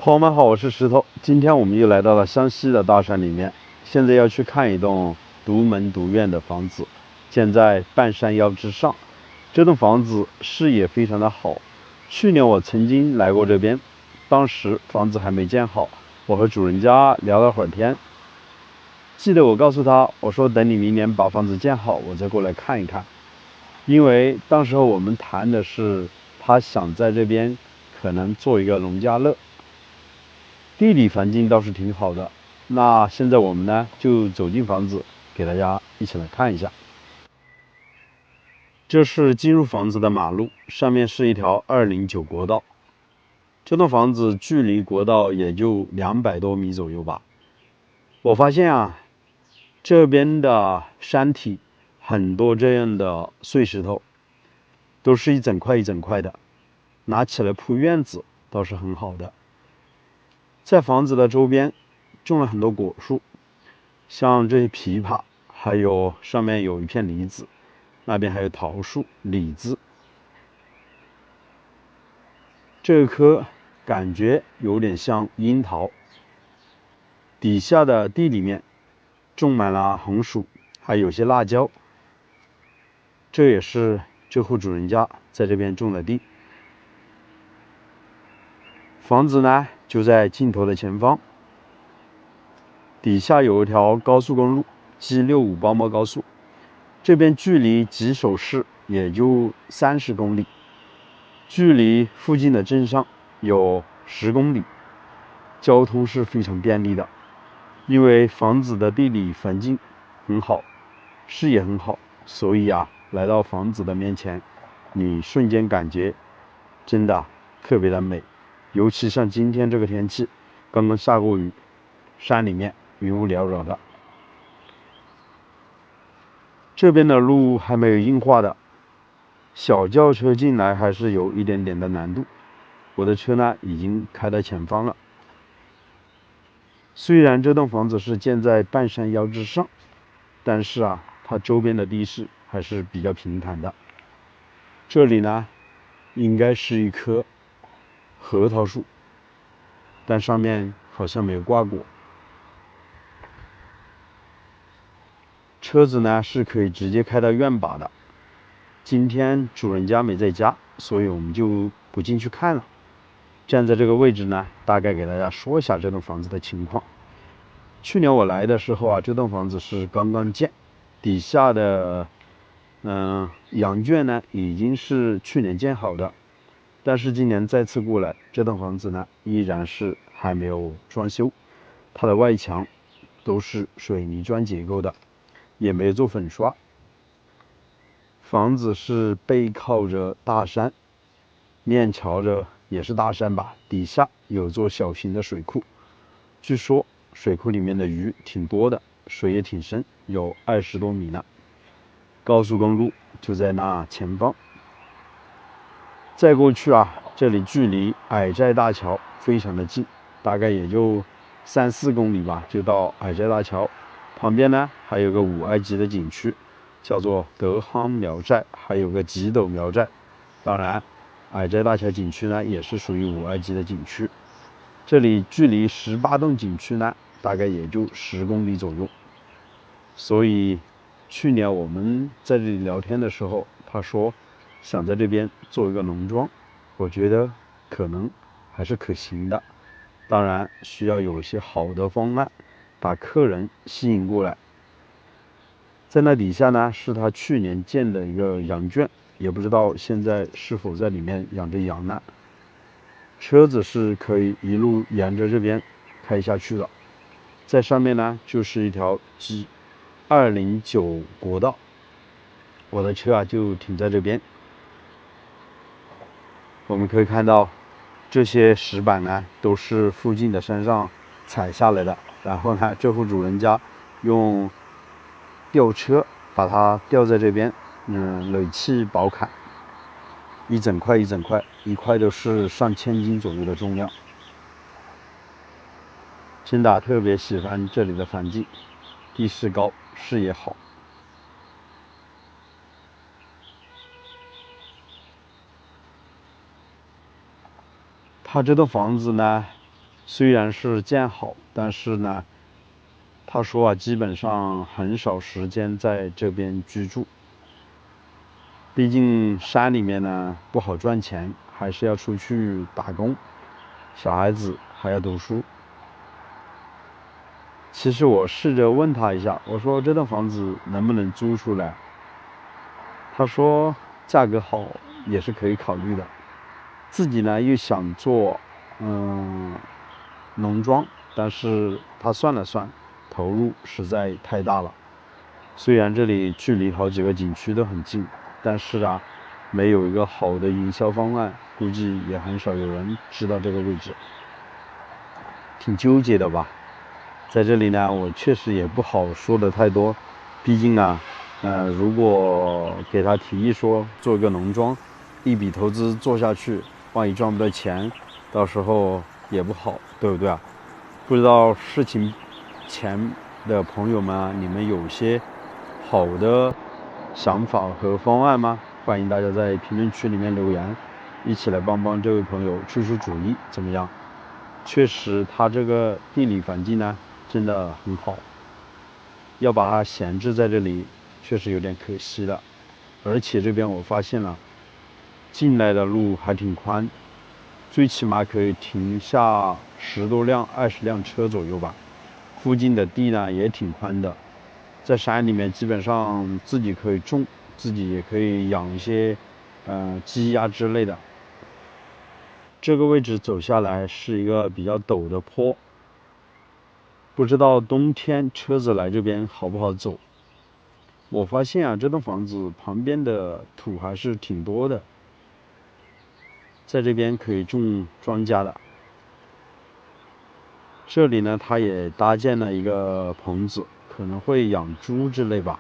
朋友们好，我是石头。今天我们又来到了湘西的大山里面，现在要去看一栋独门独院的房子，建在半山腰之上。这栋房子视野非常的好。去年我曾经来过这边，当时房子还没建好，我和主人家聊了会儿天。记得我告诉他，我说等你明年把房子建好，我再过来看一看。因为当时候我们谈的是，他想在这边可能做一个农家乐。地理环境倒是挺好的。那现在我们呢就走进房子，给大家一起来看一下。这是进入房子的马路，上面是一条209国道。这栋房子距离国道也就200多米左右吧。我发现啊，这边的山体很多这样的碎石头，都是一整块一整块的，拿起来铺院子倒是很好的。在房子的周边种了很多果树，像这些枇杷，还有上面有一片梨子，那边还有桃树、李子。这棵感觉有点像樱桃。底下的地里面种满了红薯，还有些辣椒。这也是这户主人家在这边种的地。房子呢就在镜头的前方。底下有一条高速公路 G65包膜高速，这边距离吉首市也就30公里，距离附近的镇上有10公里，交通是非常便利的。因为房子的地理环境很好，视野很好，所以啊，来到房子的面前，你瞬间感觉真的特别的美。尤其像今天这个天气，刚刚下过雨，山里面云雾缭绕的。这边的路还没有硬化的，小轿车进来还是有一点点的难度。我的车呢已经开到前方了。虽然这栋房子是建在半山腰之上，但是啊，它周边的地势还是比较平坦的。这里呢，应该是一棵核桃树，但上面好像没有挂果。车子呢是可以直接开到院坝的。今天主人家没在家，所以我们就不进去看了。站在这个位置呢，大概给大家说一下这栋房子的情况。去年我来的时候啊，这栋房子是刚刚建，底下的羊圈呢已经是去年建好的，但是今年再次过来，这栋房子呢依然是还没有装修，它的外墙都是水泥砖结构的，也没有做粉刷。房子是背靠着大山，面朝着也是大山吧，底下有座小型的水库，据说水库里面的鱼挺多的，水也挺深，有20多米呢。高速公路就在那前方。再过去啊，这里距离矮寨大桥非常的近，大概也就3、4公里吧，就到矮寨大桥。旁边呢还有个5埃及的景区，叫做德夯苗寨，还有个吉斗苗寨。当然，矮寨大桥景区呢也是属于5埃及的景区。这里距离18栋景区呢，大概也就10公里左右。所以去年我们在这里聊天的时候，他说想在这边做一个农庄，我觉得可能还是可行的。当然需要有一些好的方案，把客人吸引过来。在那底下呢，是他去年建的一个羊圈，也不知道现在是否在里面养着羊呢。车子是可以一路沿着这边开下去的。在上面呢就是一条G209国道，我的车啊就停在这边。我们可以看到这些石板呢都是附近的山上采下来的，然后呢这户主人家用吊车把它吊在这边，垒砌薄坎，一整块一整块，一块都是上千斤左右的重量。真的特别喜欢这里的环境，地势高，视野好。它这栋房子呢，虽然是建好，但是呢，他说啊，基本上很少时间在这边居住。毕竟山里面呢不好赚钱，还是要出去打工。小孩子还要读书。其实我试着问他一下，我说这栋房子能不能租出来？他说价格好也是可以考虑的。自己呢又想做农庄，但是他算了算，投入实在太大了。虽然这里距离好几个景区都很近，但是啊，没有一个好的营销方案，估计也很少有人知道这个位置，挺纠结的吧。在这里呢，我确实也不好说的太多，毕竟啊，如果给他提议说做一个农庄，一笔投资做下去，万一赚不到钱，到时候也不好，对不对啊？不知道事情前的朋友们啊，你们有些好的想法和方案吗？欢迎大家在评论区里面留言，一起来帮帮这位朋友出出主意，怎么样？确实，他这个地理环境呢，真的很好，要把它闲置在这里，确实有点可惜了。而且这边我发现了，进来的路还挺宽，最起码可以停下10多辆、20辆车左右吧。附近的地呢也挺宽的，在山里面基本上自己可以种，自己也可以养一些鸡鸭之类的。这个位置走下来是一个比较陡的坡，不知道冬天车子来这边好不好走。我发现啊，这栋房子旁边的土还是挺多的，在这边可以种庄稼的。这里呢，它也搭建了一个棚子，可能会养猪之类吧。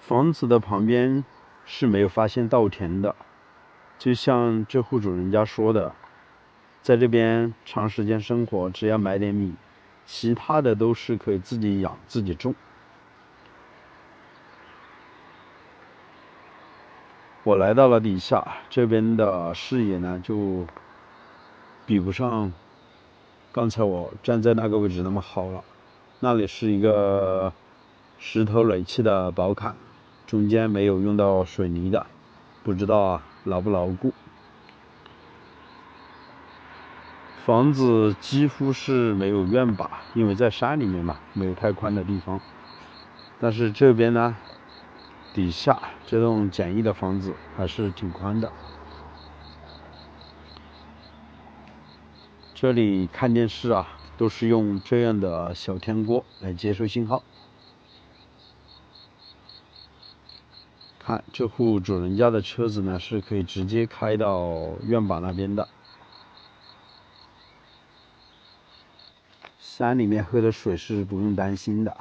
房子的旁边是没有发现稻田的，就像这户主人家说的，在这边长时间生活，只要买点米，其他的都是可以自己养自己种。我来到了底下，这边的视野呢就比不上刚才我站在那个位置那么好了。那里是一个石头垒砌的宝坎，中间没有用到水泥的，不知道啊牢不牢固。房子几乎是没有院坝，因为在山里面嘛，没有太宽的地方。但是这边呢，底下这栋简易的房子还是挺宽的。这里看电视啊，都是用这样的小天锅来接收信号。看这户主人家的车子呢，是可以直接开到院坝那边的。山里面喝的水是不用担心的，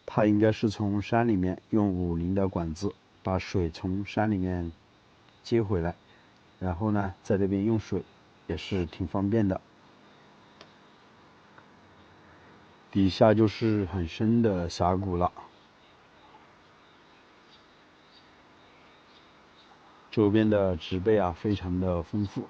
他应该是从山里面用50的管子把水从山里面接回来，然后呢，在这边用水也是挺方便的。底下就是很深的峡谷了，周边的植被啊非常的丰富。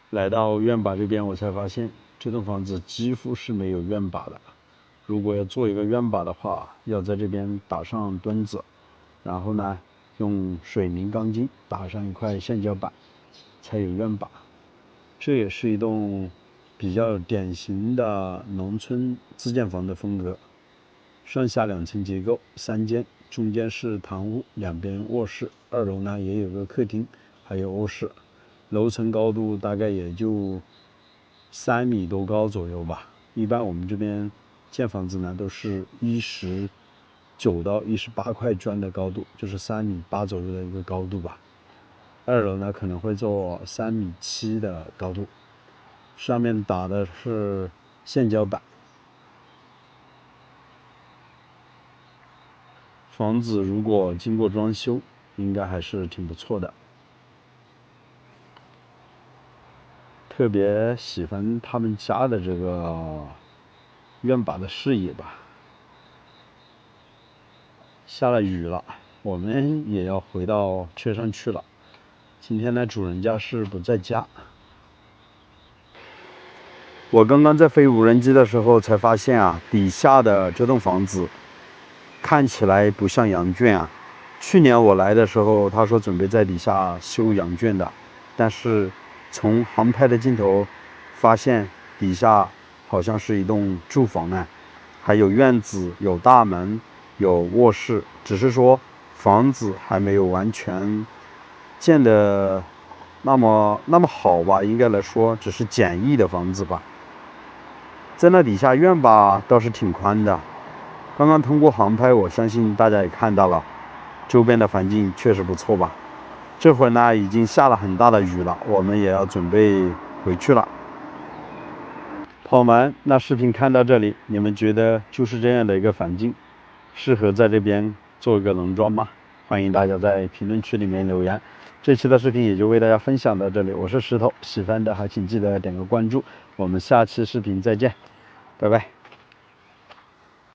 来到院坝这边，我才发现这栋房子几乎是没有院坝的。如果要做一个院坝的话，要在这边打上墩子，然后呢，用水泥钢筋打上一块橡胶板，才有院坝。这也是一栋比较典型的农村自建房的风格，上下2层结构，3间，中间是堂屋，两边卧室，2楼呢也有个客厅，还有卧室。楼层高度大概也就3米多高左右吧。一般我们这边建房子呢，都是19到18块砖的高度，就是3.8米左右的一个高度吧。2楼呢可能会做3.7米的高度，上面打的是橡胶板。房子如果经过装修，应该还是挺不错的。特别喜欢他们家的这个院坝的视野吧。下了雨了，我们也要回到车上去了。今天呢，主人家是不在家。我刚刚在飞无人机的时候才发现啊，底下的这栋房子看起来不像羊圈啊。去年我来的时候，他说准备在底下修羊圈的，但是从航拍的镜头发现底下好像是一栋住房啊，还有院子、有大门、有卧室，只是说房子还没有完全建的那么好吧，应该来说只是简易的房子吧。在那底下院坝倒是挺宽的，刚刚通过航拍，我相信大家也看到了，周边的环境确实不错吧。这会儿呢，已经下了很大的雨了，我们也要准备回去了。朋友们，那视频看到这里，你们觉得就是这样的一个环境，适合在这边做一个农庄吗？欢迎大家在评论区里面留言。这期的视频也就为大家分享到这里，我是石头，喜欢的还请记得点个关注，我们下期视频再见，拜拜。